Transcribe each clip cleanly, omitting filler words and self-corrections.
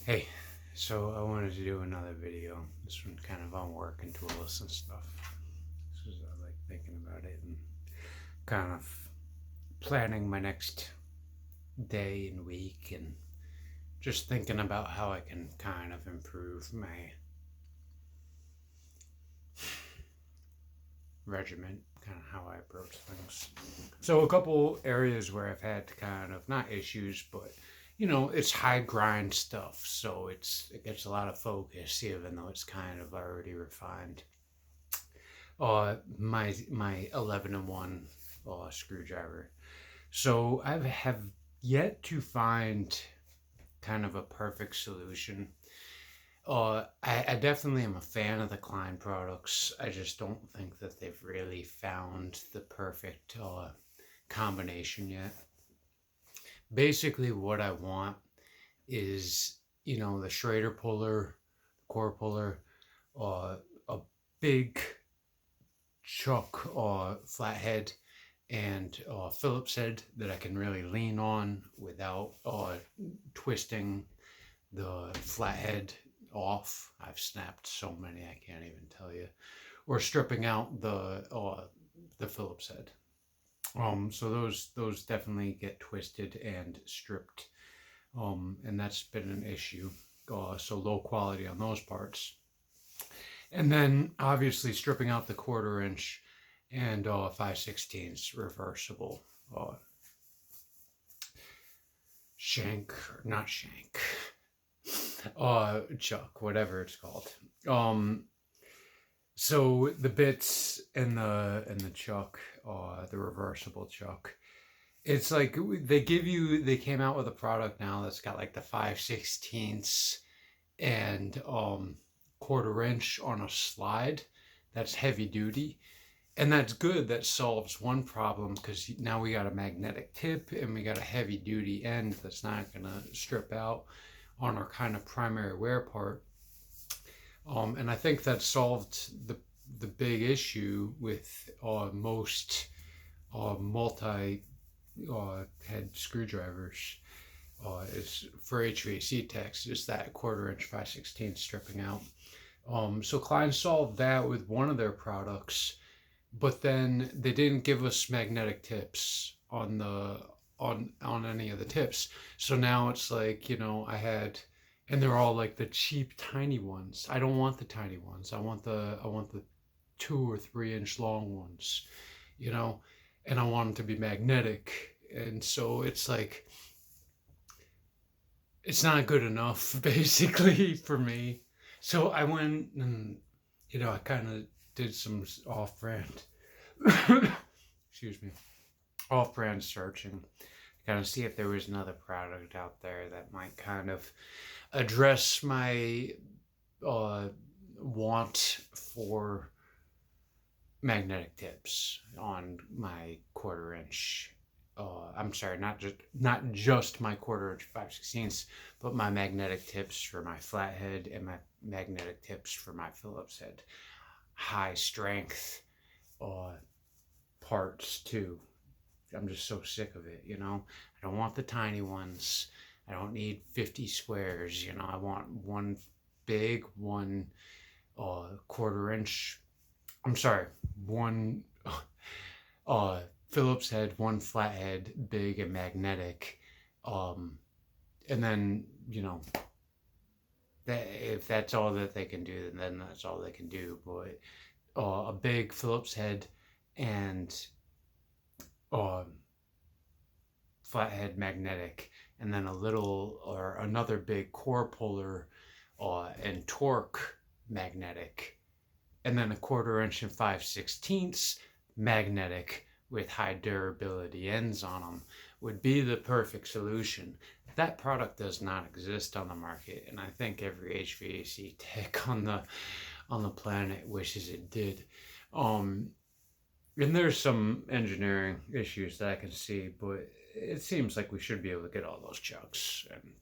Hey, so I wanted to do another video. This one kind of on working tools and stuff. This is I like thinking about it and kind of planning my next day and week and just thinking about how I can kind of improve my regiment, kind of how I approach things. So a couple areas where I've had kind of not issues, but it's high grind stuff, so it gets a lot of focus, even though it's kind of already refined. My 11 and 1 screwdriver. So I have yet to find kind of a perfect solution. I definitely am a fan of the Klein products. I just don't think that they've really found the perfect combination yet. Basically, what I want is the Schrader puller, core puller, a big chuck flathead and Phillips head that I can really lean on without twisting the flathead off. I've snapped so many I can't even tell you, or stripping out the Phillips head. So those definitely get twisted and stripped, and that's been an issue. So low quality on those parts, and then obviously stripping out the 1/4 inch and 5/16 reversible shank, or not shank, chuck, whatever it's called. So the bits in the chuck, the reversible chuck, it's like they came out with a product now that's got like the 5/16 and 1/4 inch on a slide. That's heavy duty, and that's good. That solves one problem because now we got a magnetic tip and we got a heavy duty end that's not gonna strip out on our kind of primary wear part. And I think that solved the big issue with most multi head screwdrivers, is for HVAC techs, just that 1/4 inch 5/16 stripping out. So Klein solved that with one of their products, but then they didn't give us magnetic tips on any of the tips. So now it's like, I had, and they're all like the cheap tiny ones. I don't want the tiny ones. I want the 2 or 3 inch long ones, you know, and I want them to be magnetic. And so it's like it's not good enough basically for me. So I went and I kind of did some off-brand excuse me, off-brand searching, kind of see if there was another product out there that might kind of address my uh, want for magnetic tips on my 1/4 inch. I'm sorry, not just my 1/4 inch 5/16, but my magnetic tips for my flathead and my magnetic tips for my Phillips head. High strength uh, parts too. I'm just so sick of it. I don't want the tiny ones. I don't need 50 squares. I want one big, one 1/4 inch. I'm sorry, one Phillips head, one flathead, big and magnetic. And then, if that's all that they can do, then that's all they can do. But a big Phillips head and um, flathead magnetic, and then a little or another big core puller and torque magnetic, and then a 1/4 inch and 5/16 magnetic with high durability ends on them would be the perfect solution. That product does not exist on the market, and I think every HVAC tech on the planet wishes it did. Um, and there's some engineering issues that I can see, but it seems like we should be able to get all those chucks and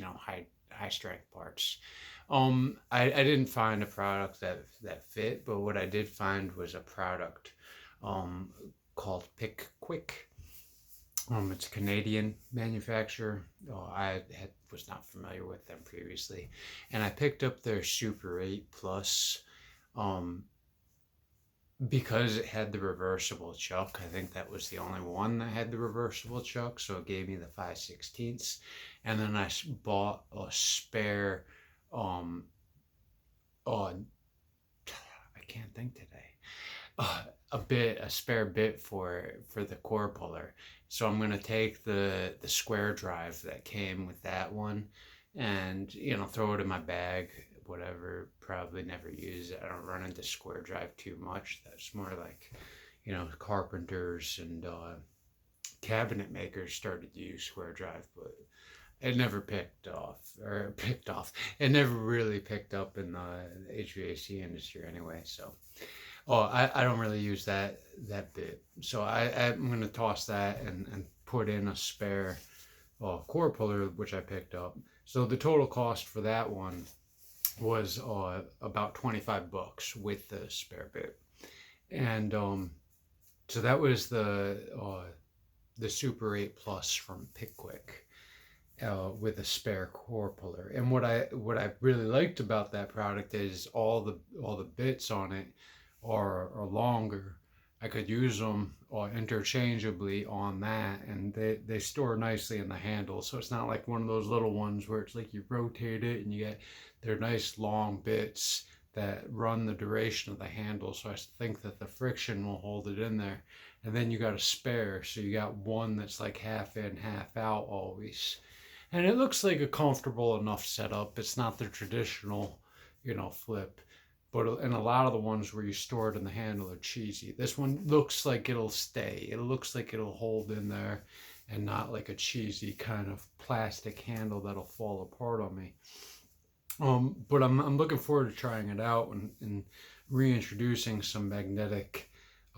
high strength parts. I didn't find a product that fit, but what I did find was a product called Pick Quick, It's a Canadian manufacturer. Was not familiar with them previously, and I picked up their Super 8 Plus um, because it had the reversible chuck. I think that was the only one that had the reversible chuck, so it gave me the 5/16. And then I bought a spare, um, oh, I can't think today. A spare bit for the core puller. So I'm gonna take the square drive that came with that one, and throw it in my bag. Whatever, probably never use it. I don't run into square drive too much. That's more like, carpenters and cabinet makers started to use square drive, but it never picked off. It never really picked up in the HVAC industry anyway. So I don't really use that bit. So I'm gonna toss that and put in a spare core puller which I picked up. So the total cost for that one was about $25 with the spare bit, and so that was the Super 8 Plus from Pickwick. With a spare core puller, and what I really liked about that product is all the bits on it are longer. I could use them interchangeably on that, and they store nicely in the handle. So it's not like one of those little ones where it's like you rotate it and you get they're nice long bits that run the duration of the handle. So I think that the friction will hold it in there. And then you got a spare, so you got one that's like half in, half out always. And it looks like a comfortable enough setup. It's not the traditional, flip. But and a lot of the ones where you store it in the handle are cheesy. This one looks like it'll stay. It looks like it'll hold in there and not like a cheesy kind of plastic handle that'll fall apart on me. But I'm looking forward to trying it out and reintroducing some magnetic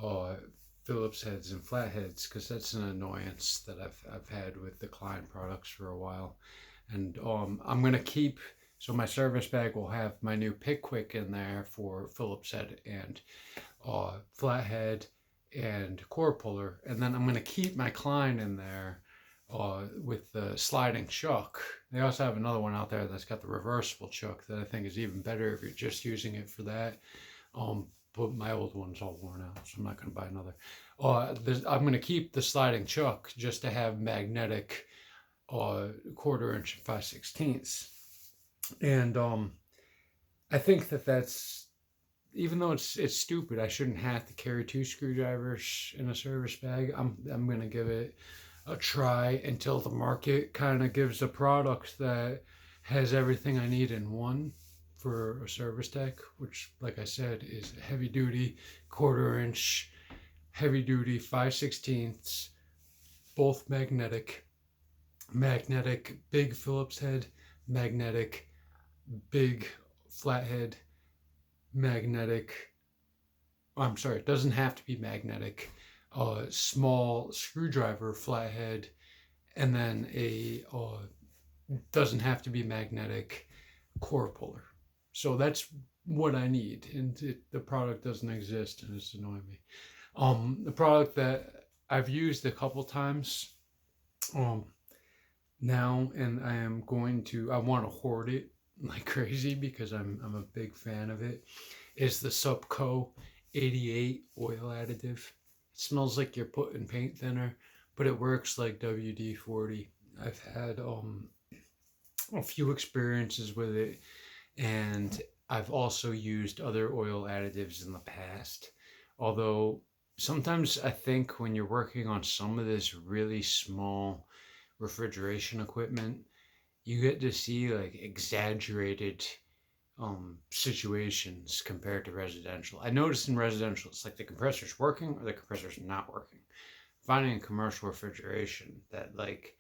uh, Phillips heads and flatheads, because that's an annoyance that I've had with the Klein products for a while. And I'm gonna keep, so my service bag will have my new Pickwick in there for Phillips head and flathead and core puller, and then I'm gonna keep my Klein in there with the sliding chuck. They also have another one out there that's got the reversible chuck that I think is even better if you're just using it for that. But my old one's all worn out, so I'm not going to buy another. I'm going to keep the sliding chuck just to have magnetic 1/4 inch and 5/16. And I think that's, even though it's stupid, I shouldn't have to carry 2 screwdrivers in a service bag. I'm going to give it a try until the market kind of gives a product that has everything I need in one for a service tech, which, like I said, is heavy duty 1/4 inch, heavy duty 5/16, both magnetic, big Phillips head, magnetic, big flathead, magnetic. I'm sorry, it doesn't have to be magnetic. Small screwdriver flathead, and then a doesn't have to be magnetic core puller. So that's what I need, and the product doesn't exist, and it's annoying me. The product that I've used a couple times now, and I want to hoard it like crazy because I'm a big fan of it, is the Supco 88 oil additive. It smells like you're putting paint thinner, but it works like WD-40. I've had a few experiences with it, and I've also used other oil additives in the past. Although sometimes I think when you're working on some of this really small refrigeration equipment, you get to see like exaggerated situations compared to residential. I noticed in residential, it's like the compressor's working or the compressor's not working. Finding in commercial refrigeration that like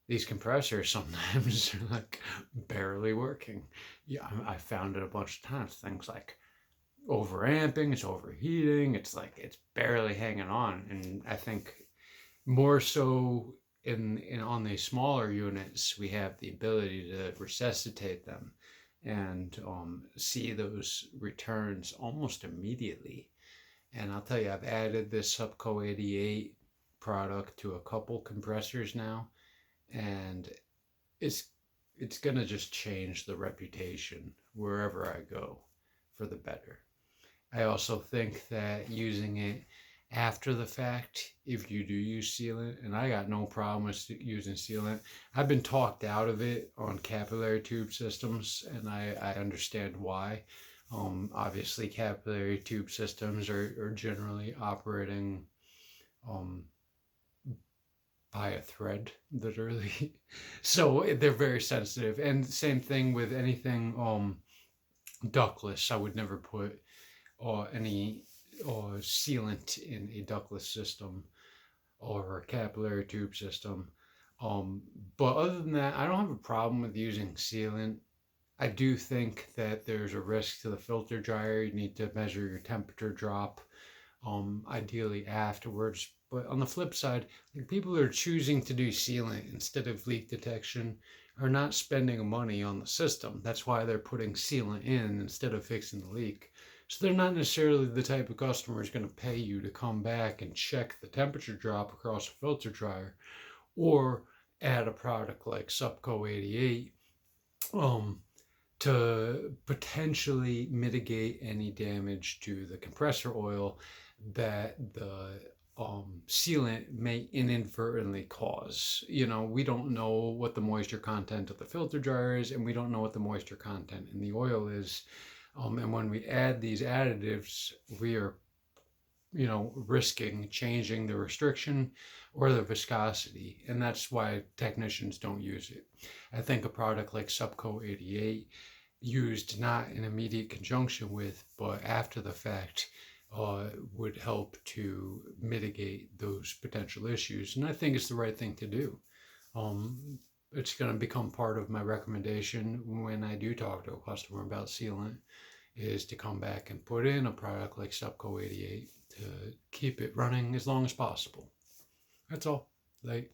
these compressors sometimes are like barely working. Yeah, I found it a bunch of times. Things like overamping, it's overheating, it's like it's barely hanging on. And I think more so in on these smaller units, we have the ability to resuscitate them and see those returns almost immediately. And I'll tell you, I've added this Supco 88 product to a couple compressors now, and it's it's gonna just change the reputation wherever I go for the better. I also think that using it after the fact, if you do use sealant, and I got no problem with using sealant. I've been talked out of it on capillary tube systems, and I understand why. Obviously, capillary tube systems are generally operating um, by a thread, literally. So they're very sensitive. And same thing with anything ductless. I would never put any sealant in a ductless system or a capillary tube system. But other than that, I don't have a problem with using sealant. I do think that there's a risk to the filter dryer. You need to measure your temperature drop, ideally afterwards. But on the flip side, like people who are choosing to do sealant instead of leak detection are not spending money on the system. That's why they're putting sealant in instead of fixing the leak. So they're not necessarily the type of customer who's going to pay you to come back and check the temperature drop across a filter dryer, or add a product like Supco 88 to potentially mitigate any damage to the compressor oil that the sealant may inadvertently cause. You know, we don't know what the moisture content of the filter dryer is, and we don't know what the moisture content in the oil is. And when we add these additives, we are, risking changing the restriction or the viscosity. And that's why technicians don't use it. I think a product like Supco 88, used not in immediate conjunction with, but after the fact, would help to mitigate those potential issues. And I think it's the right thing to do. It's going to become part of my recommendation when I do talk to a customer about sealant, is to come back and put in a product like Supco 88 to keep it running as long as possible. That's all. Like,